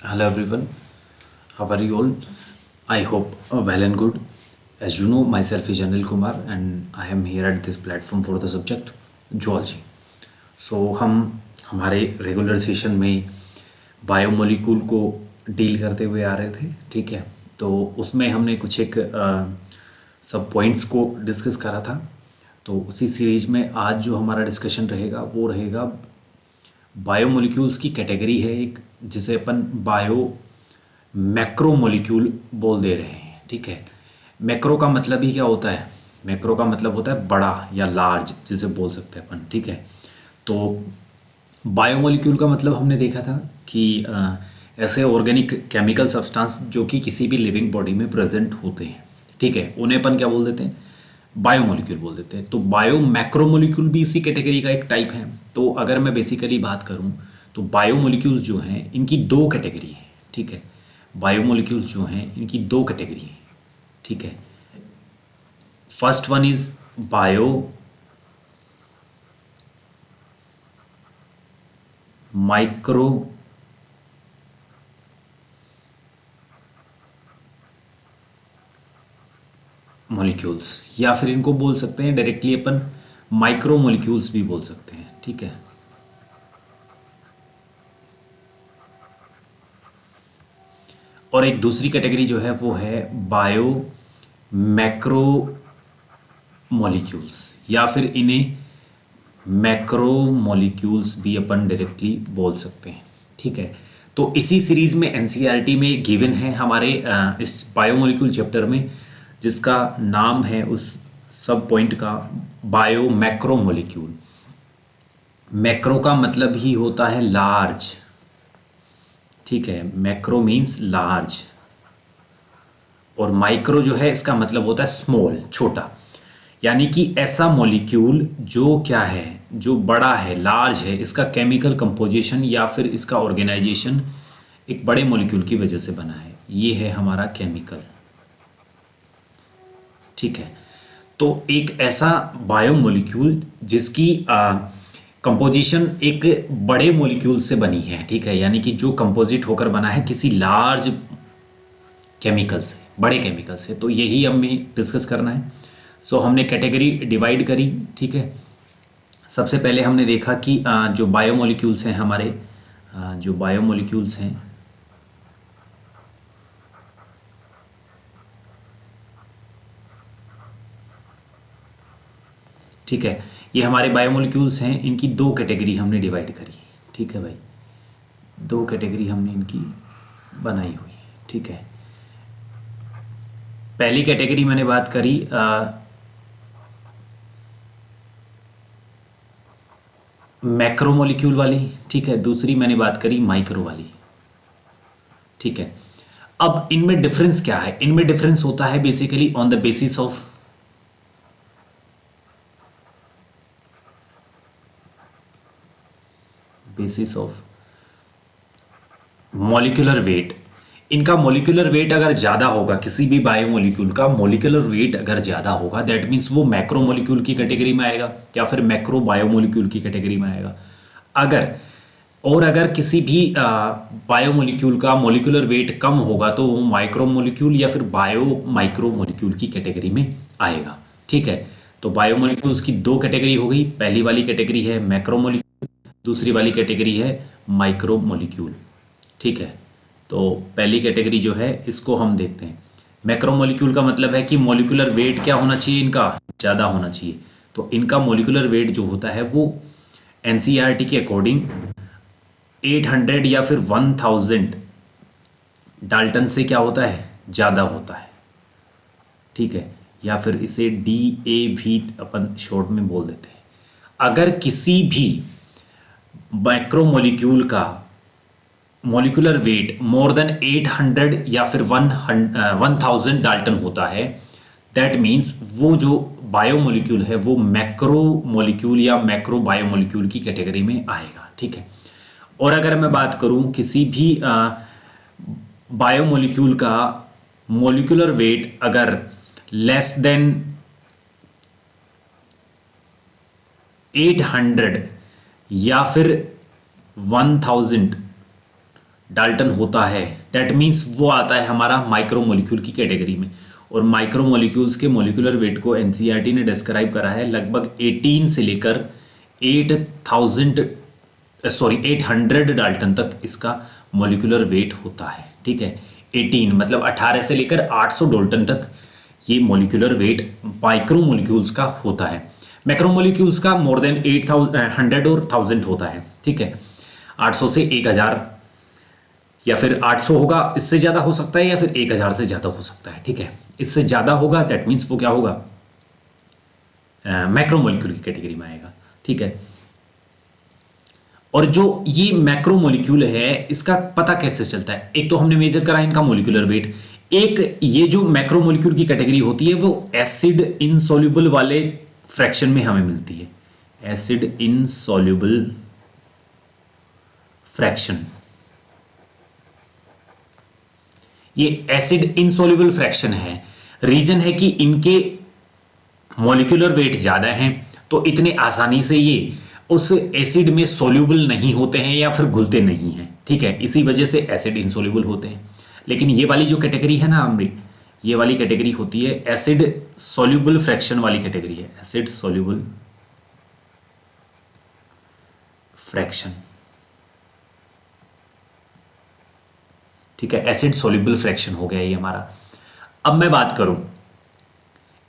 Hello everyone, how are you all? I hope well and good. As you know, myself is Anil Kumar and I am here at this platform for the subject zoology. So हम हमारे regular session में biomolecule को deal करते हुए आ रहे थे, ठीक है। तो उसमें हमने कुछ एक सब पॉइंट्स को डिस्कस करा था। तो उसी सीरीज में आज जो हमारा डिस्कशन रहेगा वो रहेगा बायोमोलिक्यूल्स की कैटेगरी है एक, जिसे अपन बायो मैक्रोमोलिक्यूल बोल दे रहे हैं, ठीक है। मैक्रो का मतलब ही क्या होता है? मैक्रो का मतलब होता है बड़ा या लार्ज, जिसे बोल सकते हैं अपन, ठीक है। तो बायोमोलिक्यूल का मतलब हमने देखा था कि ऐसे ऑर्गेनिक केमिकल सब्सटेंस जो कि किसी भी लिविंग बॉडी में प्रेजेंट होते हैं, ठीक है, उन्हें अपन क्या बोल देते हैं? बायोमोलिक्यूल बोल देते हैं। तो बायो मैक्रोमोलिक्यूल भी इसी कैटेगरी का एक टाइप है। तो अगर मैं बेसिकली बात करूं तो बायोमोलिक्यूल्स जो हैं इनकी दो कैटेगरी है, ठीक है। बायोमोलिक्यूल्स जो हैं इनकी दो कैटेगरी है, ठीक है। First one is bio micro molecules, या फिर इनको बोल सकते हैं डायरेक्टली अपन माइक्रो मॉलिक्यूल्स भी बोल सकते हैं, ठीक है। और एक दूसरी कैटेगरी जो है वो है बायो मैक्रो मॉलिक्यूल्स, या फिर इन्हें मैक्रो मॉलिक्यूल्स भी अपन डायरेक्टली बोल सकते हैं, ठीक है। तो इसी सीरीज में एनसीईआरटी में गिवन है हमारे इस बायोमोलिक्यूल चैप्टर में, जिसका नाम है उस सब पॉइंट का बायो मैक्रो मॉलिक्यूल। मैक्रो का मतलब ही होता है लार्ज, ठीक है। मैक्रो मीन्स लार्ज, और माइक्रो जो है इसका मतलब होता है स्मॉल, छोटा। यानी कि ऐसा मॉलिक्यूल जो क्या है, जो बड़ा है, लार्ज है, इसका केमिकल कंपोजिशन या फिर इसका ऑर्गेनाइजेशन एक बड़े मॉलिक्यूल की वजह से बना है। ये है हमारा केमिकल, ठीक है। तो एक ऐसा बायोमोलिक्यूल जिसकी कंपोजिशन एक बड़े मॉलिक्यूल से बनी है, ठीक है। यानी कि जो कंपोजिट होकर बना है किसी लार्ज केमिकल से, बड़े केमिकल से। तो यही हमें डिस्कस करना है। सो हमने कैटेगरी डिवाइड करी, ठीक है। सबसे पहले हमने देखा कि जो बायोमोलिक्यूल्स हैं हमारे, जो बायोमोलिक्यूल्स हैं, ठीक है, ये हमारे बायोमोलिक्यूल्स हैं, इनकी दो कैटेगरी हमने डिवाइड करी, ठीक है भाई। दो कैटेगरी हमने इनकी बनाई हुई है, ठीक है। पहली कैटेगरी मैंने बात करी मैक्रोमोलिक्यूल वाली, ठीक है। दूसरी मैंने बात करी माइक्रो वाली, ठीक है। अब इनमें डिफरेंस क्या है? इनमें डिफरेंस होता है basically on the basis of molecular weight. इनका मॉलिक्यूलर वेट अगर ज्यादा होगा, किसी भी बायोमोलिक्यूल का मॉलिक्यूलर वेट अगर ज्यादा होगा, दैट मींस वो मैक्रोमोलिक्यूल की कैटेगरी में आएगा या फिर मैक्रो बायोमोलिक्यूल की कैटेगरी में आएगा। अगर और अगर किसी भी बायोमोलिक्यूल का मॉलिक्यूलर वेट कम होगा तो वो माइक्रोमोलिक्यूल या फिर बायो माइक्रोमोलिक्यूल की कैटेगरी में आएगा, ठीक है। तो बायोमोलिक्यूल्स की दो कैटेगरी हो गई। पहली वाली कैटेगरी है मैक्रोमोलिक्यूल, दूसरी वाली कैटेगरी है माइक्रोमोलिक्यूल, ठीक है। तो पहली कैटेगरी जो है इसको हम देखते हैं। मैक्रोमोलिक्यूल का मतलब है कि मॉलिक्यूलर वेट क्या होना चाहिए? इनका ज्यादा होना चाहिए। तो इनका मॉलिक्यूलर वेट जो होता है वो एनसीईआरटी के अकॉर्डिंग 800 या फिर 1000 डाल्टन से क्या होता है? ज्यादा होता है, ठीक है। या फिर इसे डी ए भी अपन शॉर्ट में बोल देते हैं। अगर किसी भी मैक्रोमोलिक्यूल का मॉलिक्यूलर वेट मोर देन 800 या फिर 1000 डाल्टन होता है, दैट मीन्स वो जो बायोमोलिक्यूल है वो मैक्रो मॉलिक्यूल या मैक्रो बायोमोलिक्यूल की कैटेगरी में आएगा, ठीक है। और अगर मैं बात करूं किसी भी बायोमोलिक्यूल का मॉलिक्यूलर वेट अगर लेस देन 800 या फिर 1000 डाल्टन होता है, दैट मीन्स वो आता है हमारा माइक्रोमोलिक्यूल की कैटेगरी में। और माइक्रोमोलिक्यूल्स के मोलिकुलर वेट को एनसीईआरटी ने डिस्क्राइब करा है लगभग 18 से लेकर 800 डाल्टन तक इसका मोलिकुलर वेट होता है। ठीक है, 18 मतलब 18 से लेकर 800 डाल्टन तक ये मोलिकुलर वेट माइक्रोमोलिक्यूल्स का होता है। मैक्रोमोलिक्यूल्स का मोर देन 800 और 1000 होता है। ठीक है, 800 से 1000 या फिर 800 होगा, इससे ज्यादा हो सकता है, या फिर 1000 से ज्यादा हो सकता है। ठीक है, इससे ज्यादा होगा दैट मीन्स वो क्या होगा, मैक्रोमोलिक्यूल की कैटेगरी में आएगा। ठीक है, और जो ये मैक्रोमोलिक्यूल है इसका पता कैसे चलता है, एक तो हमने मेजर करा इनका मोलिकुलर वेट, एक ये जो मैक्रोमोलिक्यूल की कैटेगरी होती है वो एसिड इनसॉल्युबल वाले फ्रैक्शन में हमें मिलती है, एसिड इनसॉल्युबल फ्रैक्शन। ये एसिड इनसॉल्युबल फ्रैक्शन है, रीजन है कि इनके मॉलिक्यूलर वेट ज्यादा है तो इतने आसानी से ये उस एसिड में सोल्यूबल नहीं होते हैं या फिर घुलते नहीं हैं। ठीक है, इसी वजह से एसिड इनसोल्यूबल होते हैं। लेकिन ये वाली जो कैटेगरी है ना हमारी, ये वाली कैटेगरी होती है एसिड सोल्यूबल फ्रैक्शन वाली कैटेगरी है, एसिड सोल्यूबल फ्रैक्शन। ठीक है, एसिड सोल्यूबल फ्रैक्शन हो गया ये हमारा। अब मैं बात करूं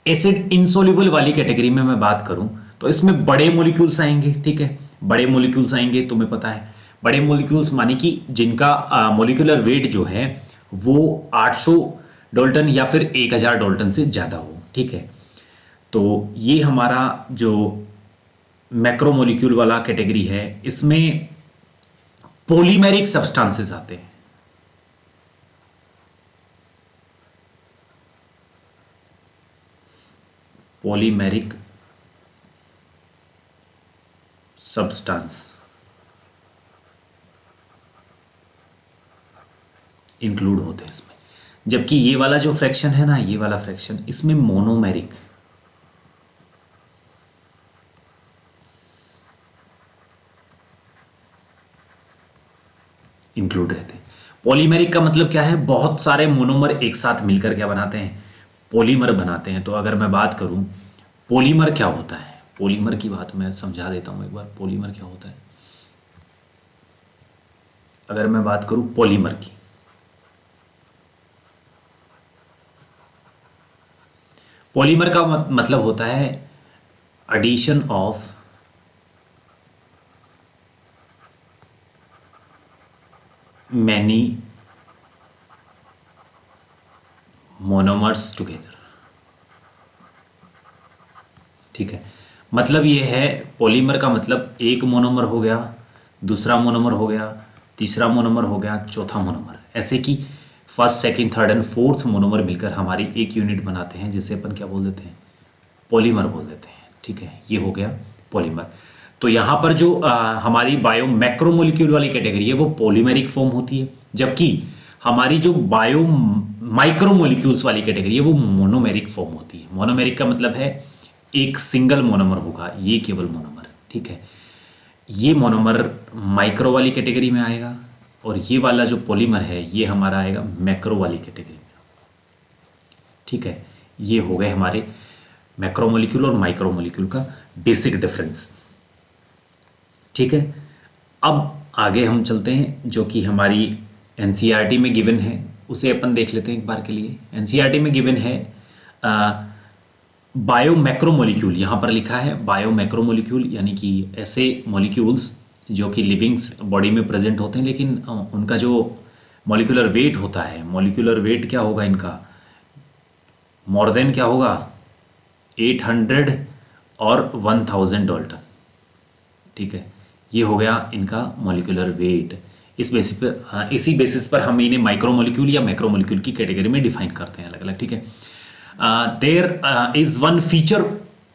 एसिड इनसोल्यूबल वाली कैटेगरी में, मैं बात करूं तो इसमें बड़े मॉलिक्यूल्स आएंगे। ठीक है, बड़े मॉलिक्यूल्स आएंगे, तुम्हें पता है बड़े मॉलिक्यूल्स माने कि जिनका मॉलिक्यूलर वेट जो है वो 800 डाल्टन या फिर 1000 डाल्टन से ज्यादा हो। ठीक है, तो ये हमारा जो मैक्रोमोलिक्यूल वाला कैटेगरी है इसमें पॉलीमेरिक सब्सटेंसेस आते हैं। पॉलीमेरिक सब्सटेंस इंक्लूड होते हैं इसमें, जबकि ये वाला जो फ्रैक्शन है ना, ये वाला फ्रैक्शन इसमें मोनोमेरिक इंक्लूड रहते हैं। पॉलीमेरिक का मतलब क्या है, बहुत सारे मोनोमर एक साथ मिलकर क्या बनाते हैं, पॉलीमर बनाते हैं। तो अगर मैं बात करूं पॉलीमर क्या होता है, पॉलीमर की बात मैं समझा देता हूं एक बार, पॉलीमर क्या होता है। अगर मैं बात करूं पॉलीमर की, पॉलीमर का मतलब होता है addition of many monomers together. ठीक है, मतलब ये है पॉलीमर का मतलब एक मोनोमर हो गया, दूसरा मोनोमर हो गया, तीसरा मोनोमर हो गया, चौथा मोनोमर, ऐसे कि first second third and fourth monomer मिलकर हमारी एक यूनिट बनाते हैं जिसे अपन क्या बोल देते हैं, पॉलीमर बोल देते हैं। ठीक है, ये हो गया पॉलीमर। तो यहां पर जो हमारी बायो मैक्रोमोलिक्यूल वाली कैटेगरी है वो पॉलीमेरिक फॉर्म होती है, जबकि हमारी जो बायो माइक्रोमोलिक्यूल्स वाली कैटेगरी है वो मोनोमेरिक फॉर्म होती है। मोनोमेरिक का मतलब है एक सिंगल मोनोमर होगा, ये केवल मोनोमर। ठीक है, ये मोनोमर माइक्रो वाली कैटेगरी में आएगा और ये वाला जो पॉलीमर है ये हमारा आएगा मैक्रो वाली कैटेगरी में। ठीक है, ये हो गए हमारे मैक्रोमोलिक्यूल और माइक्रोमोलिक्यूल का बेसिक डिफरेंस। ठीक है, अब आगे हम चलते हैं जो कि हमारी एनसीईआरटी में गिवन है उसे अपन देख लेते हैं एक बार के लिए। एनसीईआरटी में गिवन है बायो मैक्रोमोलिक्यूल, यहां पर लिखा है बायो मैक्रोमोलिक्यूल, यानी कि ऐसे मॉलिक्यूल्स जो कि लिविंग्स बॉडी में प्रेजेंट होते हैं लेकिन उनका जो मॉलिक्यूलर वेट होता है, मॉलिक्यूलर वेट क्या होगा इनका, मोर देन क्या होगा 800 और 1000 डाल्टन। ठीक है, ये हो गया इनका मॉलिक्यूलर वेट। इस बेसिस पर इसी बेसिस पर हम इन्हें माइक्रोमोलिक्यूल या मैक्रोमोलिक्यूल की कैटेगरी में डिफाइन करते हैं अलग अलग। ठीक है, there is one feature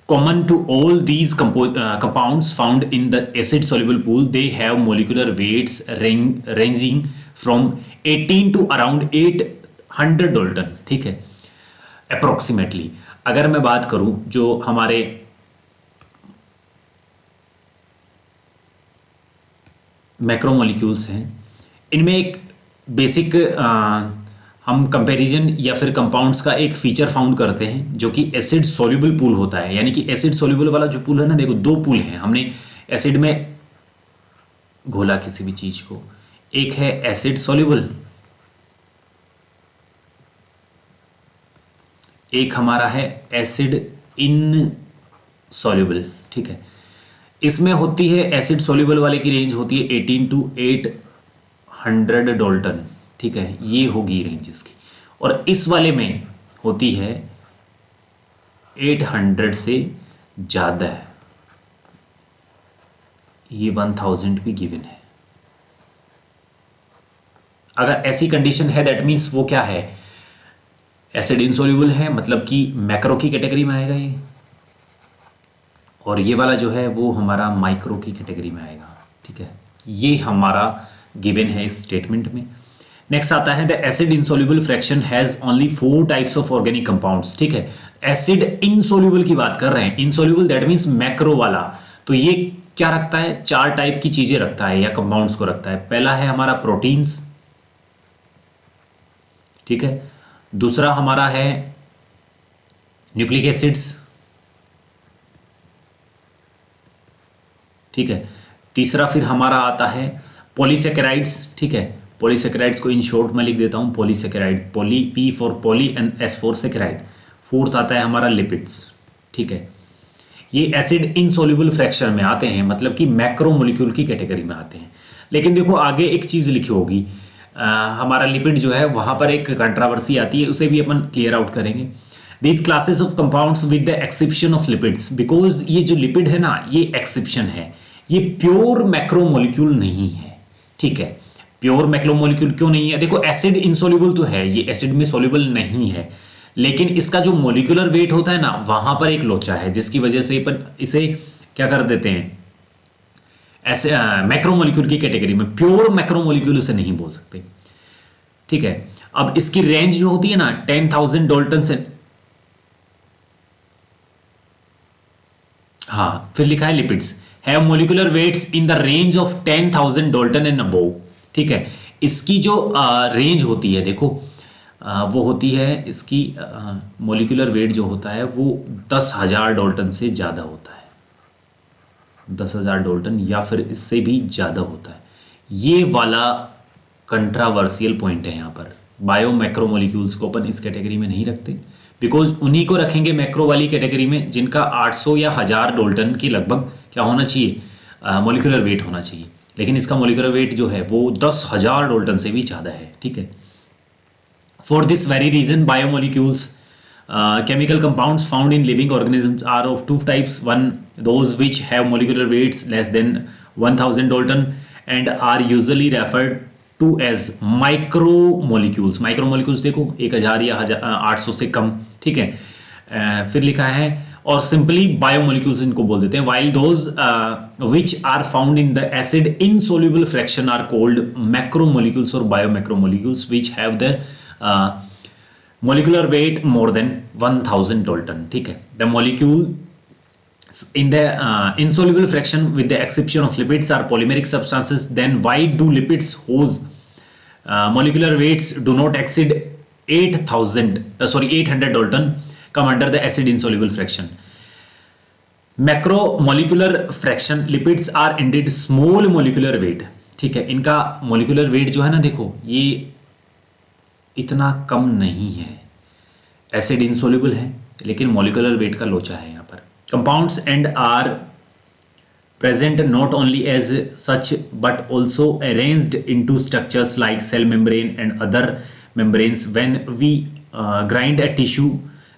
common to all these compounds found in the acid soluble pool. They have molecular weights ranging from 18 to around 800 Dalton. ठीक है, अप्रोक्सीमेटली। अगर मैं बात करूं जो हमारे मैक्रोमोलिक्यूल्स हैं इनमें एक बेसिक हम कंपैरिजन या फिर कंपाउंड्स का एक फीचर फाउंड करते हैं जो कि एसिड सॉल्युबल पूल होता है। यानी कि एसिड सॉल्युबल वाला जो पूल है ना, देखो दो पूल हैं, हमने एसिड में घोला किसी भी चीज को, एक है एसिड सॉल्युबल, एक हमारा है एसिड इनसॉल्युबल। ठीक है, इसमें होती है एसिड सॉल्युबल वाले की रेंज होती है 18 to 800 डाल्टन। ठीक है, ये होगी रेंज इसकी। और इस वाले में होती है 800 से ज्यादा है, ये 1000 भी गिवन है। अगर ऐसी कंडीशन है दैट मींस वो क्या है, एसिड इनसॉल्युबल है, मतलब कि मैक्रो की कैटेगरी में आएगा ये, और ये वाला जो है वो हमारा माइक्रो की कैटेगरी में आएगा। ठीक है, ये हमारा गिवन है इस स्टेटमेंट में। नेक्स्ट आता है the acid insoluble fraction has only 4 types of organic compounds. ठीक है, एसिड इनसॉल्युबल की बात कर रहे हैं, इनसॉल्युबल दैट मींस मैक्रो वाला, तो ये क्या रखता है, 4 टाइप की चीजें रखता है या कंपाउंड्स को रखता है। पहला है हमारा प्रोटीन्स, ठीक है, दूसरा हमारा है न्यूक्लिक एसिड्स, ठीक है, तीसरा फिर हमारा आता है पॉलीसेकेराइड्स। ठीक है, पॉलीसेकेराइड्स को इन शॉर्ट में लिख देता हूं polysaccharide, poly P for poly and S for saccharide. Fourth आता है हमारा लिपिड्स। ठीक है, ये एसिड इनसॉल्युबल फ्रैक्शन में आते हैं, मतलब कि मैक्रोमोलिक्यूल की कैटेगरी में आते हैं। लेकिन देखो आगे एक चीज लिखी होगी, हमारा लिपिड जो है वहां पर एक कंट्रोवर्सी आती है, उसे भी अपन क्लियर आउट करेंगे। These classes of compounds with the exception of lipids, because ये जो लिपिड है ना ये एक्सेप्शन है, ये प्योर मैक्रोमोलिक्यूल नहीं है। ठीक है, प्योर मैक्रोमोलिक्यूल क्यों नहीं है, देखो एसिड इनसॉल्युबल तो है, ये एसिड में सॉल्युबल नहीं है, लेकिन इसका जो मोलिकुलर वेट होता है ना वहां पर एक लोचा है, जिसकी वजह से इसे क्या कर देते हैं, ऐसे मैक्रोमोलिक्यूल की कैटेगरी में, प्योर मैक्रोमोलिक्यूल इसे नहीं बोल सकते। ठीक है, अब इसकी रेंज जो होती है ना 10,000 डाल्टन से, हाँ फिर लिखा है lipids have molecular weights in the range of 10,000 dalton and above. ठीक है, इसकी जो रेंज होती है देखो वो होती है, इसकी मोलिकुलर वेट जो होता है वो 10,000 डाल्टन से ज्यादा होता है, 10,000 डाल्टन या फिर इससे भी ज्यादा होता है। ये वाला कंट्रावर्शियल पॉइंट है यहाँ पर। बायो मैक्रोमोलिक्यूल्स को अपन इस कैटेगरी में नहीं रखते, बिकॉज उन्हीं को रखेंगे मैक्रो वाली कैटेगरी में जिनका 800 या 1000 डाल्टन की लगभग क्या होना चाहिए, मोलिकुलर वेट होना चाहिए, लेकिन इसका मोलिकुलर वेट जो है वो 10,000 डाल्टन से भी ज्यादा है। ठीक है, for this very reason biomolecules chemical compounds found in living organisms are of two types, one those which have molecular weights less than 1000 dalton and are usually referred to as micromolecules। micromolecules देखो 1000 या 800 से कम। ठीक है, फिर लिखा है और simply biomolecules इनको बोल देते हैं, while those which are found in the acid insoluble fraction are called macromolecules or biomacromolecules which have the molecular weight more than 1000 dalton। ठीक है, the molecule in the insoluble fraction with the exception of lipids are polymeric substances, then why do lipids whose molecular weights do not exceed 800 dalton come under the acid insoluble fraction? Macromolecular fraction lipids are indeed small molecular weight। ठीक है, इनका molecular weight जो है ना देखो ये इतना कम नहीं है, एसिड इनसॉल्युबल है लेकिन मॉलिक्यूलर वेट का लोचा है यहाँ पर। Compounds and are present not only as such but also arranged into structures like cell membrane and other membranes when we grind a tissue.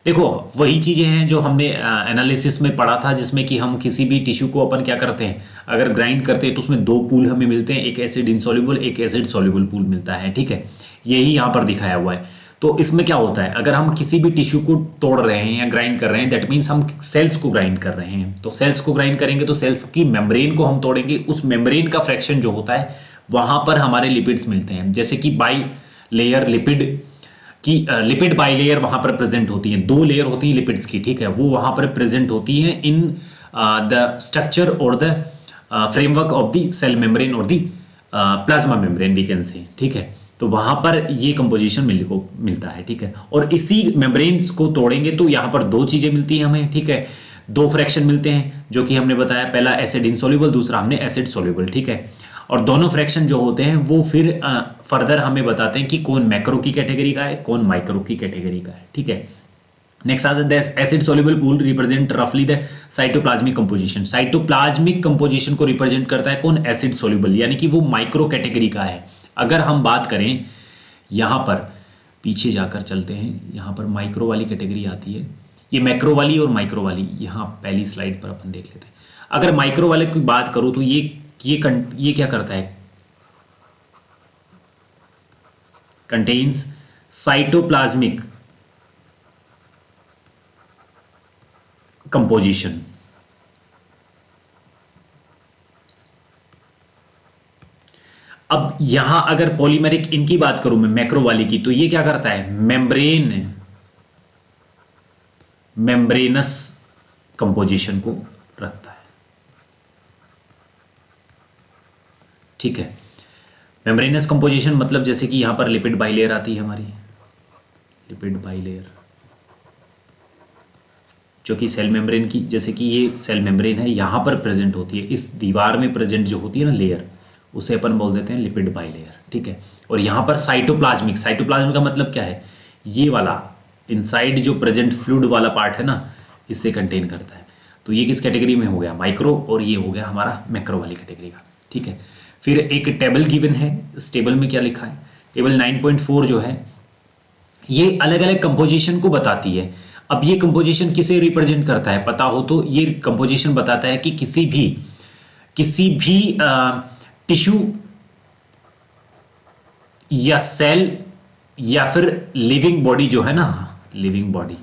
देखो वही चीजें हैं जो हमने एनालिसिस में पढ़ा था, जिसमें कि हम किसी भी टिश्यू को अपन क्या करते हैं, अगर ग्राइंड करते हैं तो उसमें 2 पूल हमें मिलते हैं, एक एसिड इनसॉल्युबल एक एसिड सॉल्युबल पूल मिलता है। ठीक है, यही यहाँ पर दिखाया हुआ है। तो इसमें क्या होता है, अगर हम किसी भी टिश्यू को तोड़ रहे हैं या ग्राइंड कर रहे हैं, दैट मीन्स हम सेल्स को ग्राइंड कर रहे हैं। तो सेल्स को ग्राइंड करेंगे तो सेल्स की मेम्ब्रेन को हम तोड़ेंगे, उस मेम्ब्रेन का फ्रैक्शन जो होता है वहां पर हमारे लिपिड्स मिलते हैं। जैसे कि बाई लेयर लिपिड की लिपिड बाई लेयर वहां पर प्रेजेंट होती है, 2 लेयर होती है लिपिड्स की। ठीक है, वो वहां पर प्रेजेंट होती है इन द स्ट्रक्चर और the framework of the cell membrane और the plasma membrane we can say. ठीक है, तो वहां पर ये कंपोजिशन मिलता है, ठीक है। और इसी मेम्ब्रेन्स को तोड़ेंगे तो यहाँ पर दो चीजें मिलती हैं हमें, ठीक है, दो फ्रैक्शन मिलते हैं जो कि हमने बताया, पहला एसिड इनसोल्यूबल, दूसरा हमने एसिड सोल्यूबल, ठीक है। और दोनों फ्रैक्शन जो होते हैं वो फिर फर्दर हमें बताते हैं कि कौन मैक्रो की कैटेगरी का है, कौन माइक्रो की कैटेगरी का है, ठीक है। नेक्स्ट आता है एसिड सोल्यूबल पूल रिप्रेजेंट रफली the cytoplasmic composition. Cytoplasmic composition को रिप्रेजेंट करता है कौन, एसिड सोल्यूबल, यानी कि वो माइक्रो कैटेगरी का है। अगर हम बात करें यहां पर, पीछे जाकर चलते हैं, यहां पर माइक्रो वाली कैटेगरी आती है, ये मैक्रो वाली और माइक्रो वाली यहां पहली स्लाइड पर अपन देख लेते हैं। अगर माइक्रो वाले की बात करूं तो ये क्या करता है, कंटेन्स साइटोप्लाज्मिक कंपोजिशन। अब यहां अगर पॉलीमेरिक इनकी बात करूं मैं, मैक्रो वाली की, तो ये क्या करता है, मेम्ब्रेनस कंपोजिशन को रखता है, ठीक है। मेम्ब्रेनस कंपोजिशन मतलब जैसे कि यहां पर लिपिड बाइलेयर आती है हमारी, लिपिड बाइलेयर जो कि सेल मेम्ब्रेन की, जैसे कि ये सेल मेम्ब्रेन है, यहां पर प्रेजेंट होती है, इस दीवार में प्रेजेंट जो होती है ना लेयर, उसे अपन बोल देते हैं लिपिड बाइलेयर, ठीक है। और यहां पर साइटोप्लाज्मिक, साइटोप्लाज्मिक का मतलब क्या है, ये वाला इनसाइड जो प्रेजेंट फ्लूइड वाला पार्ट है ना, इससे कंटेन करता है। तो ये किस कैटेगरी में हो गया, माइक्रो, और ये हो गया हमारा मैक्रो वाली कैटेगरी का, ठीक है। फिर एक टेबल गिवन है, इस टेबल में क्या लिखा है, टेबल 9.4 जो है ये अलग अलग कंपोजिशन को बताती है। अब ये कंपोजिशन किसे रिप्रेजेंट करता है पता हो तो, ये कंपोजिशन बताता है कि किसी भी टिश्यू या सेल या फिर लिविंग बॉडी जो है ना, लिविंग बॉडी,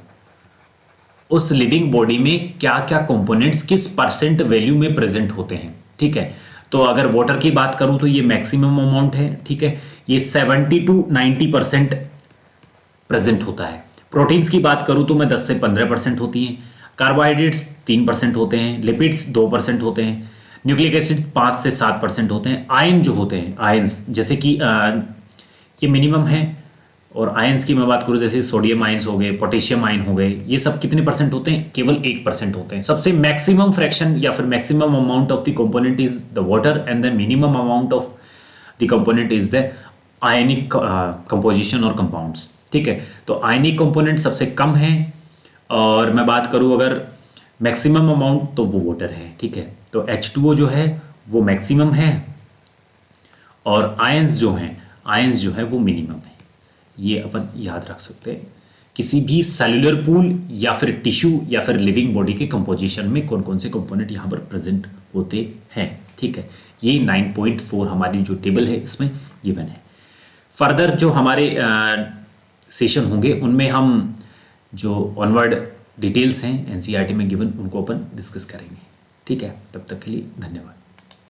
उस लिविंग बॉडी में क्या क्या कंपोनेंट्स किस परसेंट वैल्यू में प्रेजेंट होते हैं, ठीक है। तो अगर वाटर की बात करूं तो ये मैक्सिमम अमाउंट है, ठीक है, ये 70 to 90% प्रेजेंट होता है। प्रोटीन्स की बात करूं तो मैं 10 से 15% होती हैं, कार्बोहाइड्रेट्स 3% होते हैं, लिपिड्स 2% होते हैं, न्यूक्लिक एसिड 5 से 7% होते हैं। आयन जो होते हैं, आयंस जैसे कि ये मिनिमम है, और आयंस की मैं बात करूं जैसे सोडियम आयंस हो गए, पोटेशियम आयन हो गए, ये सब कितने परसेंट होते हैं, केवल 1% होते हैं। सबसे मैक्सिमम फ्रैक्शन या फिर maximum amount of the component is the water and the minimum amount of the component is the ionic composition और कंपाउंड्स, ठीक है। तो आयनिक कंपोनेंट सबसे कम है, और मैं बात करूं अगर मैक्सिमम अमाउंट तो वो वाटर है, ठीक है। तो H2O जो है वो मैक्सिमम है, और आयंस जो है वो मिनिमम है। ये अपन याद रख सकते हैं किसी भी सेल्यूलर पूल या फिर टिश्यू या फिर लिविंग बॉडी के कंपोजिशन में कौन कौन से कंपोनेंट यहां पर प्रेजेंट होते हैं, ठीक है। ये 9.4 हमारी जो टेबल है इसमें गिवन है। फर्दर जो हमारे सेशन होंगे उनमें हम जो ऑनवर्ड डिटेल्स हैं एनसीईआरटी में गिवन उनको अपन डिस्कस करेंगे, ठीक है। तब तक के लिए धन्यवाद।